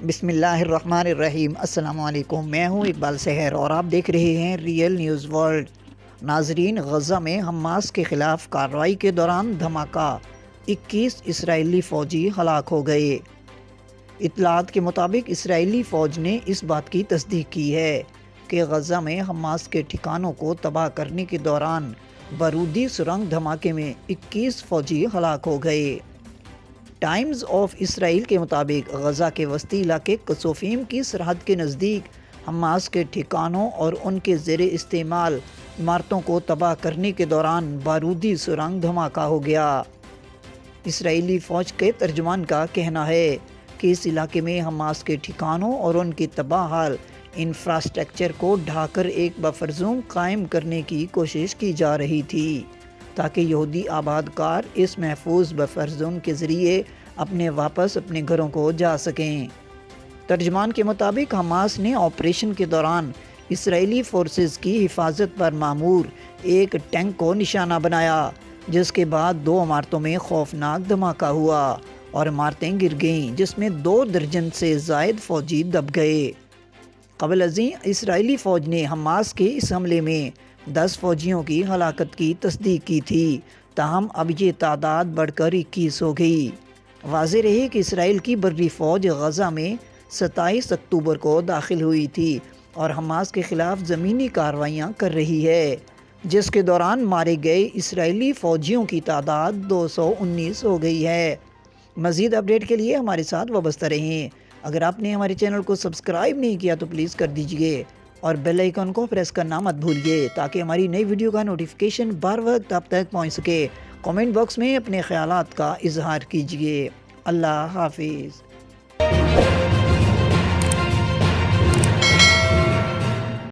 بسم اللہ الرحمن الرحیم۔ السلام علیکم، میں ہوں اقبال سحر اور آپ دیکھ رہے ہیں ریئل نیوز ورلڈ۔ ناظرین، غزہ میں حماس کے خلاف کارروائی کے دوران دھماکہ، 21 اسرائیلی فوجی ہلاک ہو گئے۔ اطلاعات کے مطابق اسرائیلی فوج نے اس بات کی تصدیق کی ہے کہ غزہ میں حماس کے ٹھکانوں کو تباہ کرنے کے دوران بارودی سرنگ دھماکے میں 21 فوجی ہلاک ہو گئے۔ ٹائمز آف اسرائیل کے مطابق غزہ کے وسطی علاقے قصوفیم کی سرحد کے نزدیک حماس کے ٹھکانوں اور ان کے زیر استعمال عمارتوں کو تباہ کرنے کے دوران بارودی سرنگ دھماکہ ہو گیا۔ اسرائیلی فوج کے ترجمان کا کہنا ہے کہ اس علاقے میں حماس کے ٹھکانوں اور ان کی تباہ حال انفراسٹرکچر کو ڈھا کر ایک بفر زون قائم کرنے کی کوشش کی جا رہی تھی تاکہ یہودی آباد کار اس محفوظ بفر زون کے ذریعے اپنے گھروں کو جا سکیں۔ ترجمان کے مطابق حماس نے آپریشن کے دوران اسرائیلی فورسز کی حفاظت پر معمور ایک ٹینک کو نشانہ بنایا، جس کے بعد 2 عمارتوں میں خوفناک دھماکہ ہوا اور عمارتیں گر گئیں، جس میں 2 درجن سے زائد فوجی دب گئے۔ قبل ازیں اسرائیلی فوج نے حماس کے اس حملے میں 10 فوجیوں کی ہلاکت کی تصدیق کی تھی، تاہم اب یہ تعداد بڑھ کر 21 ہو گئی۔ واضح رہے کہ اسرائیل کی بری فوج غزہ میں 27 اکتوبر کو داخل ہوئی تھی اور حماس کے خلاف زمینی کارروائیاں کر رہی ہے، جس کے دوران مارے گئے اسرائیلی فوجیوں کی تعداد 219 ہو گئی ہے۔ مزید اپڈیٹ کے لیے ہمارے ساتھ وابستہ رہیں۔ اگر آپ نے ہمارے چینل کو سبسکرائب نہیں کیا تو پلیز کر دیجئے اور بیل آئیکن کو پریس کرنا مت بھولیے تاکہ ہماری نئی ویڈیو کا نوٹیفیکیشن بر وقت آپ تک پہنچ سکے۔ کامنٹ باکس میں اپنے خیالات کا اظہار کیجئے۔ اللہ حافظ۔